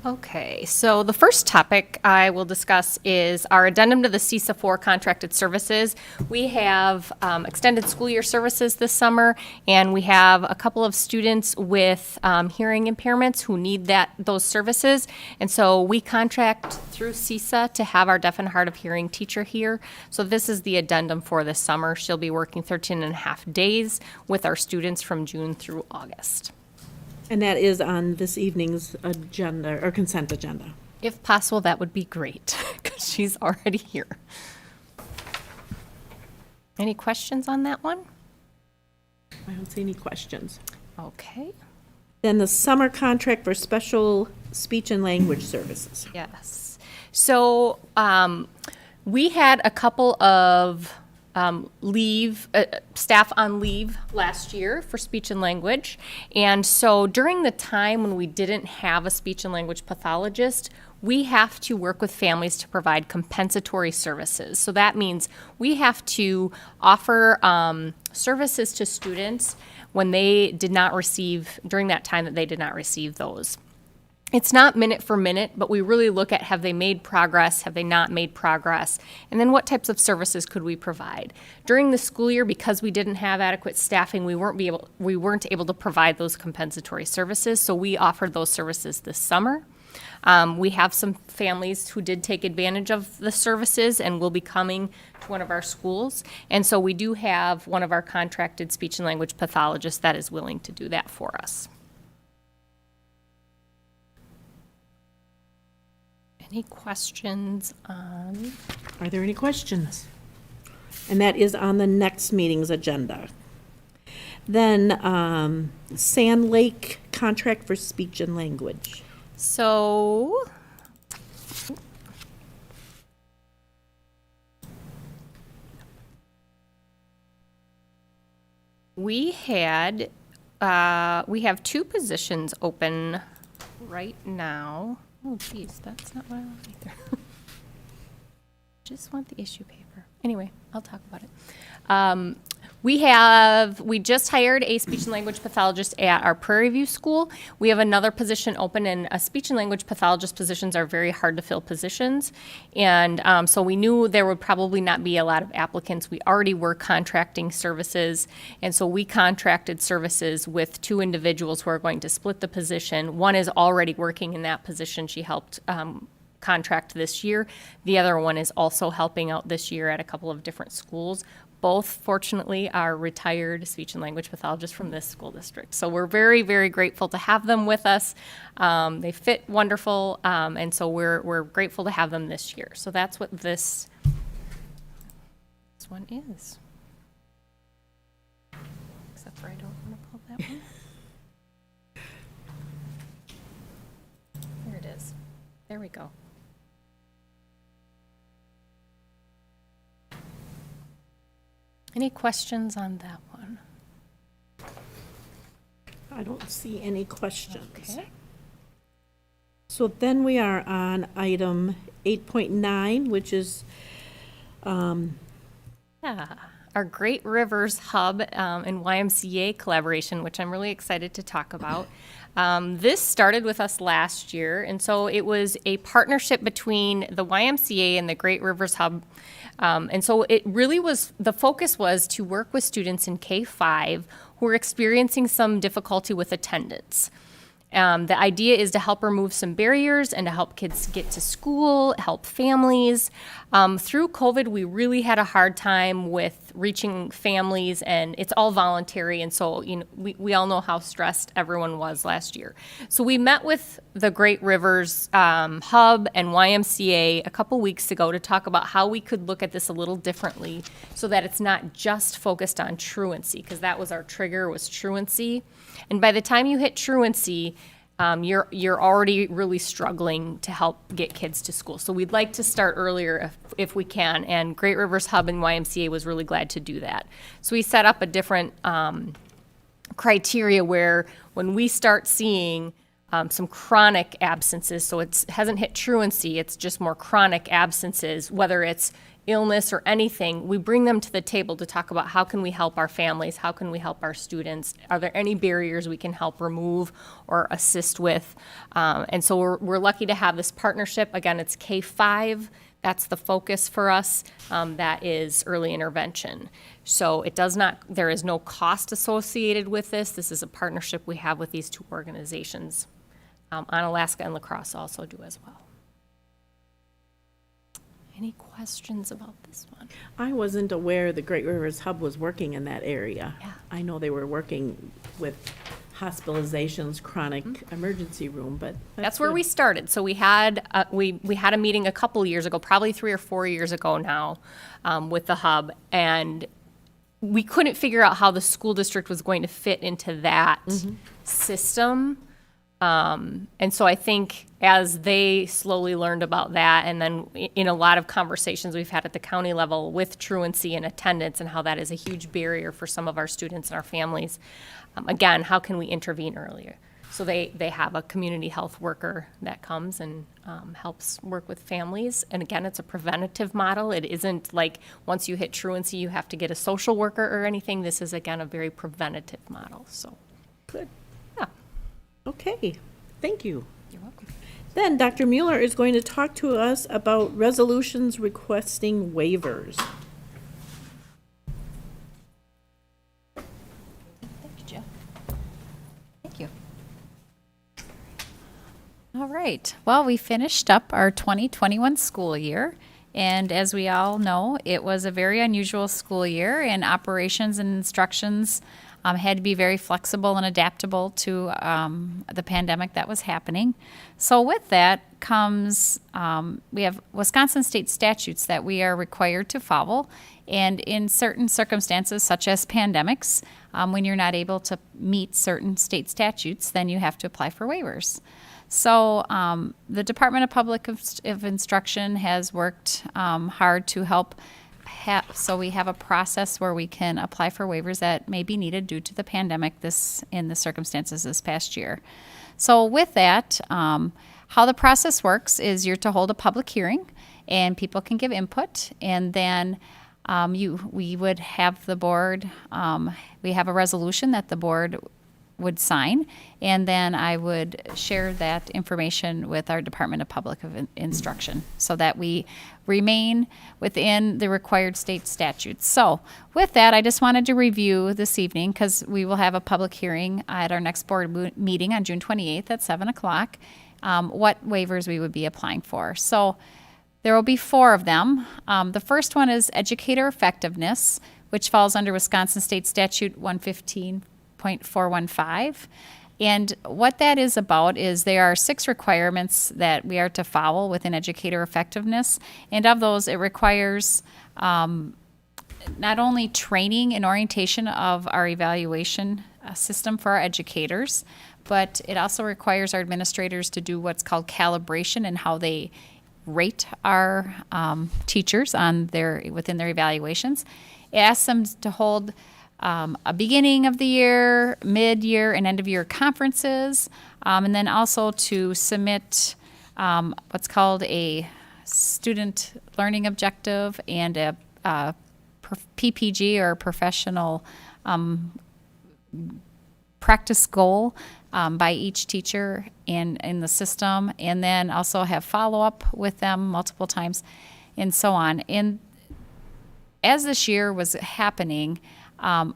Okay, so the first topic I will discuss is our addendum to the Sisa 4 contracted services. We have extended school year services this summer, and we have a couple of students with hearing impairments who need those services. And so we contract through Sisa to have our deaf and hard of hearing teacher here. So this is the addendum for this summer. She'll be working 13 and a half days with our students from June through August. And that is on this evening's agenda, or consent agenda. If possible, that would be great, because she's already here. Any questions on that one? I don't see any questions. Okay, Then the summer contract for special speech and language services. yes. So we had a couple of staff on leave last year for speech and language. And so during the time when we didn't have a speech and language pathologist, we have to work with families to provide compensatory services. So that means we have to offer services to students when they did not receive, during that time that they did not receive those. It's not minute for minute, but we really look at, have they made progress, have they not made progress, and then what types of services could we provide. During the school year, because we didn't have adequate staffing, we weren't able to provide those compensatory services, so we offered those services this summer. We have some families who did take advantage of the services and will be coming to one of our schools, and so we do have one of our contracted speech and language pathologists that is willing to do that for us. Any questions on? Are there any questions? And that is on the next meeting's agenda. Then Sand Lake contract for speech and language. So, we have 2 positions open right now. Oh, geez, that's not what I want either. Just want the issue paper. Anyway, I'll talk about it. We just hired a speech and language pathologist at our Prairie View School. We have another position open, and speech and language pathologist positions are very hard to fill positions. And so we knew there would probably not be a lot of applicants. We already were contracting services, and so we contracted services with 2 individuals who are going to split the position. One is already working in that position. She helped contract this year. The other one is also helping out this year at a couple of different schools. Both, fortunately, are retired speech and language pathologists from this school district. So we're very, very grateful to have them with us. They fit wonderful, and so we're grateful to have them this year. So that's what this one is. Except for I don't want to pull that one. There it is. There we go. Any questions on that one? I don't see any questions. Okay. So then we are on item 8.9, which is Yeah, our Great Rivers Hub and YMCA collaboration, which I'm really excited to talk about. This started with us last year, and so it was a partnership between the YMCA and the Great Rivers Hub. And so it really was, the focus was to work with students in K-5 who are experiencing some difficulty with attendance. The idea is to help remove some barriers and to help kids get to school, help families. Through COVID, we really had a hard time with reaching families, and it's all voluntary, and so we all know how stressed everyone was last year. So we met with the Great Rivers Hub and YMCA a couple weeks ago to talk about how we could look at this a little differently so that it's not just focused on truancy, because that was our trigger, was truancy. And by the time you hit truancy, you're already really struggling to help get kids to school. So we'd like to start earlier if we can, and Great Rivers Hub and YMCA was really glad to do that. So we set up a different criteria where when we start seeing some chronic absences, so it hasn't hit truancy, it's just more chronic absences, whether it's illness or anything, we bring them to the table to talk about how can we help our families, how can we help our students, are there any barriers we can help remove or assist with? And so we're lucky to have this partnership. Again, it's K-5. That's the focus for us. That is early intervention. So there is no cost associated with this. This is a partnership we have with these two organizations. Onalaska and La Crosse also do as well. Any questions about this one? I wasn't aware the Great Rivers Hub was working in that area. Yeah. I know they were working with hospitalizations, chronic emergency room, but That's where good. we started. So we had we had a meeting a couple years ago, probably 3 or 4 years ago now, with the hub, and we couldn't figure out how the school district was going to fit into that system. And so I think as they slowly learned about that, and then in a lot of conversations we've had at the county level with truancy and attendance and how that is a huge barrier for some of our students and our families, again, how can we intervene earlier? So they have a community health worker that comes and helps work with families. And again, it's a preventative model. It isn't like once you hit truancy, you have to get a social worker or anything. This is, again, a very preventative model. So, Good. yeah. Okay, thank you. You're welcome. Then Dr. Mueller is going to talk to us about resolutions requesting waivers. Thank you, Jill. Thank you. All right. Well, we finished up our 2021 school year. And as we all know, it was a very unusual school year, and operations and instructions had to be very flexible and adaptable to the pandemic that was happening. So with that comes, we have Wisconsin state statutes that we are required to follow. And in certain circumstances, such as pandemics, when you're not able to meet certain state statutes, then you have to apply for waivers. So the Department of Public Instruction has worked hard to help. So we have a process where we can apply for waivers that may be needed due to the pandemic in the circumstances this past year. So with that, how the process works is you're to hold a public hearing, and people can give input, and then we would have the board. We have a resolution that the board would sign, and then I would share that information with our Department of Public Instruction so that we remain within the required state statutes. So with that, I just wanted to review this evening, because we will have a public hearing at our next board meeting on June 28th at 7 o'clock, what waivers we would be applying for. So there will be 4 of them. The first one is Educator Effectiveness, which falls under Wisconsin State Statute 115.415. And what that is about is there are 6 requirements that we are to follow within educator effectiveness. And of those, it requires not only training and orientation of our evaluation system for our educators, but it also requires our administrators to do what's called calibration and how they rate our teachers on within their evaluations. It asks them to hold a beginning of the year, mid-year, and end-of-year conferences, and then also to submit what's called a student learning objective and a PPG, or professional practice goal by each teacher in the system, and then also have follow-up with them multiple times, and so on. And as this year was happening,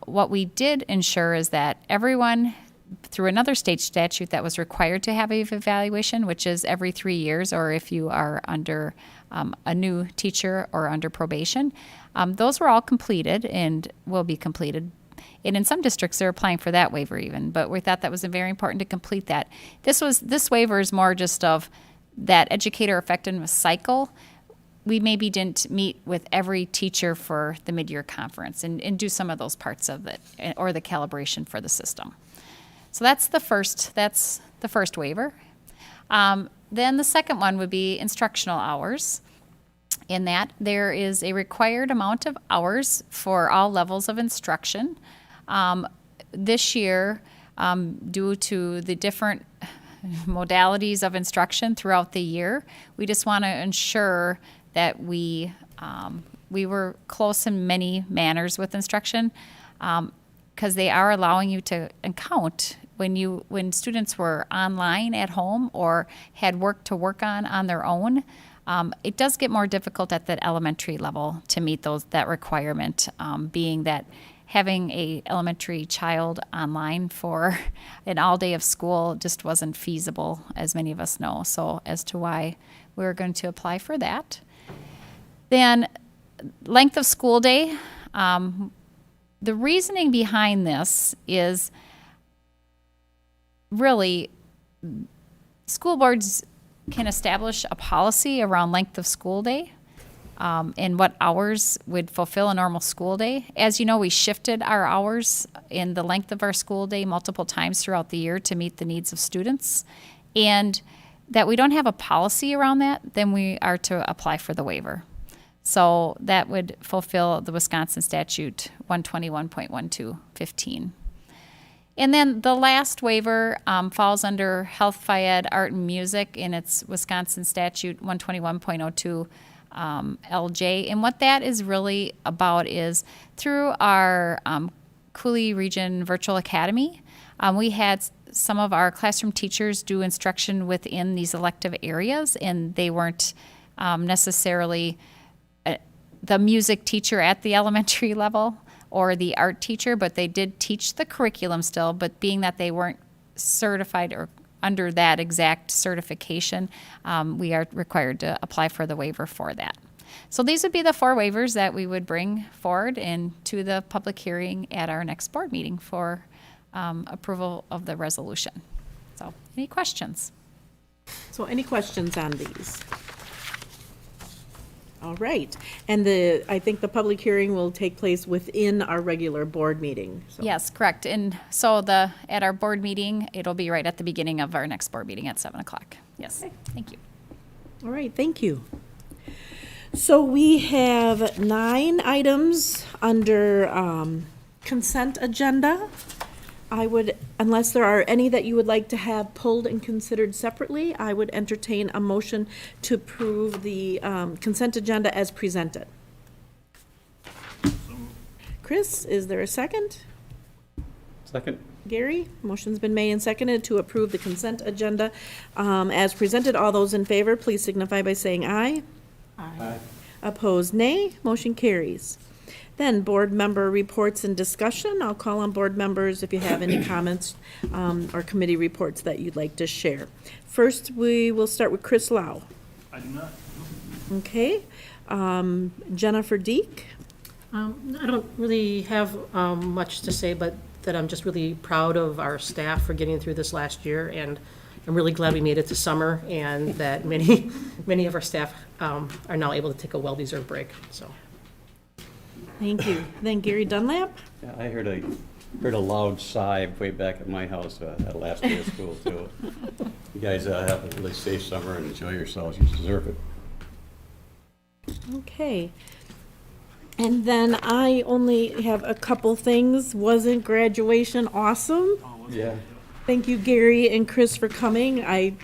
what we did ensure is that everyone, through another state statute that was required to have an evaluation, which is every 3 years, or if you are under a new teacher or under probation, those were all completed and will be completed. And in some districts, they're applying for that waiver even, but we thought that was very important to complete that. This waiver is more just of that educator effectiveness cycle. We maybe didn't meet with every teacher for the mid-year conference and do some of those parts of it, or the calibration for the system. So that's the first waiver. Then the second one would be instructional hours. In that, there is a required amount of hours for all levels of instruction. This year, due to the different modalities of instruction throughout the year, we just want to ensure that we we were close in many manners with instruction, because they are allowing you to count when students were online at home or had work to work on their own. It does get more difficult at the elementary level to meet that requirement, being that having a elementary child online for an all day of school just wasn't feasible, as many of us know. So as to why we were going to apply for that. Then length of school day. The reasoning behind this is really school boards can establish a policy around length of school day, and what hours would fulfill a normal school day. As you know, we shifted our hours in the length of our school day multiple times throughout the year to meet the needs of students. And that we don't have a policy around that, then we are to apply for the waiver. So that would fulfill the Wisconsin statute 121.1215. And then the last waiver falls under Health, Phy Ed, Art, and Music in its Wisconsin statute 121.02 LJ. And what that is really about is through our Cooley Region Virtual Academy, we had some of our classroom teachers do instruction within these elective areas, and they weren't necessarily the music teacher at the elementary level or the art teacher, but they did teach the curriculum still, but being that they weren't certified or under that exact certification, we are required to apply for the waiver for that. So these would be the 4 waivers that we would bring forward into the public hearing at our next board meeting for approval of the resolution. So any questions? So any questions on these? All right, and I think the public hearing will take place within our regular board meeting. So. Yes, correct. And so at our board meeting, it'll be right at the beginning of our next board meeting at 7 o'clock. Yes, okay. Thank you. All right, thank you. So we have 9 items under consent agenda. I would, unless there are any that you would like to have pulled and considered separately, I would entertain a motion to approve the consent agenda as presented. Chris, is there a second? Second? Gary, motion's been made and seconded to approve the consent agenda as presented. All those in favor, please signify by saying aye. Aye. Opposed, nay. Motion carries. Then board member reports and discussion. I'll call on board members if you have any comments or committee reports that you'd like to share. First, we will start with Chris Lau. I do not. Okay. Jennifer Deek. I don't really have much to say, but that I'm just really proud of our staff for getting through this last year, and I'm really glad we made it to summer, and that many of our staff are now able to take a well-deserved break, so. Thank you. Then Gary Dunlap. Yeah, I heard a loud sigh way back at my house at last day of school, too. You guys have a really safe summer and enjoy yourselves. You deserve it. Okay. And then I only have a couple things. Wasn't graduation awesome? Yeah. Thank you, Gary and Chris, for coming. I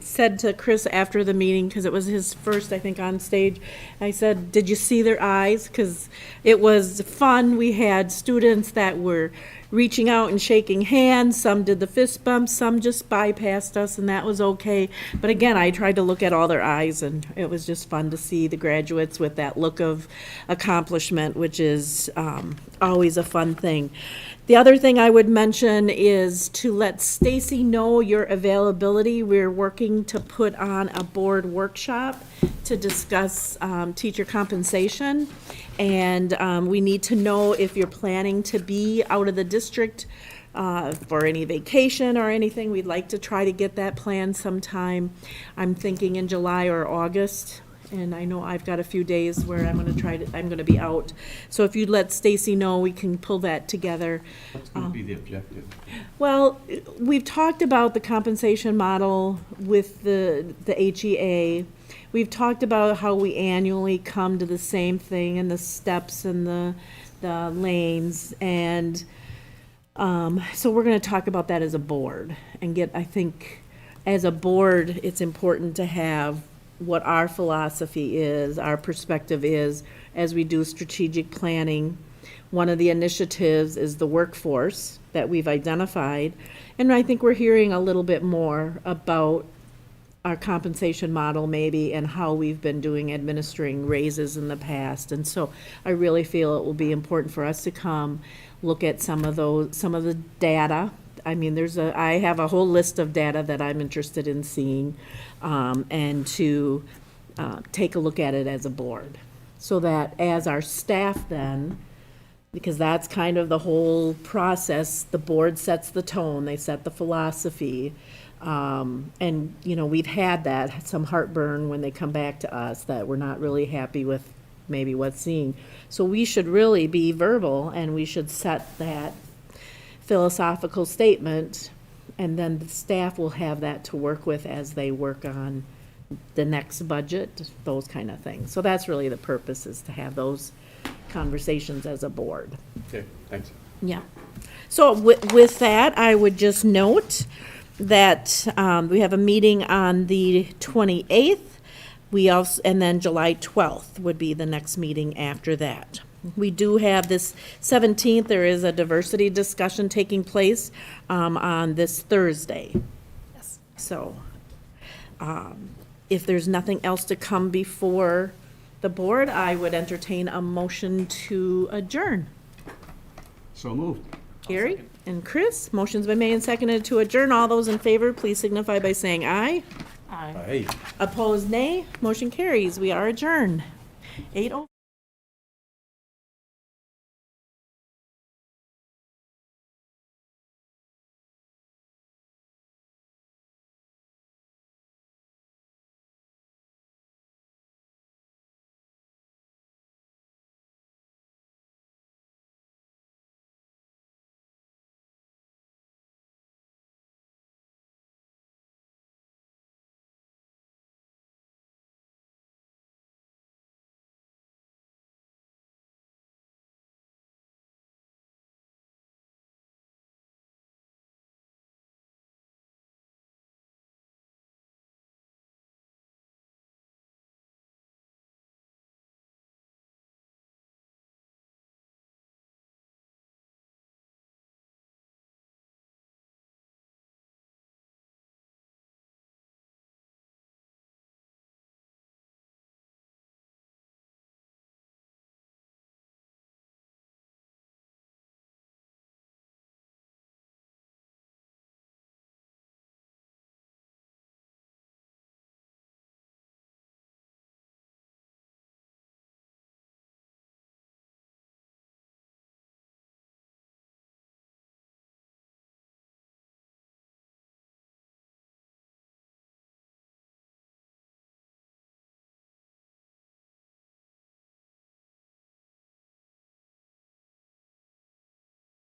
said to Chris after the meeting, because it was his first, I think, on stage, I said, did you see their eyes? Because it was fun. We had students that were reaching out and shaking hands. Some did the fist bumps, some just bypassed us, and that was okay. But again, I tried to look at all their eyes, and it was just fun to see the graduates with that look of accomplishment, which is always a fun thing. The other thing I would mention is to let Stacy know your availability. We're working to put on a board workshop to discuss teacher compensation. And we need to know if you're planning to be out of the district for any vacation or anything. We'd like to try to get that planned sometime. I'm thinking in July or August. And I know I've got a few days where I'm going to be out. So if you'd let Stacy know, we can pull that together. What's going to be the objective? Well, we've talked about the compensation model with the HEA. We've talked about how we annually come to the same thing and the steps and the lanes. And so we're going to talk about that as a board and I think as a board, it's important to have what our philosophy is, our perspective is, as we do strategic planning. One of the initiatives is the workforce that we've identified, and I think we're hearing a little bit more about our compensation model maybe and how we've been administering raises in the past. And so I really feel it will be important for us to come look at some of the data. I mean, I have a whole list of data that I'm interested in seeing, and to take a look at it as a board. So that as our staff then, because that's kind of the whole process, the board sets the tone, they set the philosophy. And, we've had some heartburn when they come back to us that we're not really happy with maybe what's seen. So we should really be verbal, and we should set that philosophical statement, and then the staff will have that to work with as they work on the next budget, those kind of things. So that's really the purpose, is to have those conversations as a board. Okay, thanks. Yeah. So with that, I would just note that we have a meeting on the 28th. And then July 12th would be the next meeting after that. We do have this 17th, there is a diversity discussion taking place on this Thursday. Yes. So if there's nothing else to come before the board, I would entertain a motion to adjourn. So moved. Gary and Chris, motion's been made and seconded to adjourn. All those in favor, please signify by saying aye. Hey. Opposed, nay. Motion carries. We are adjourned. 8:00.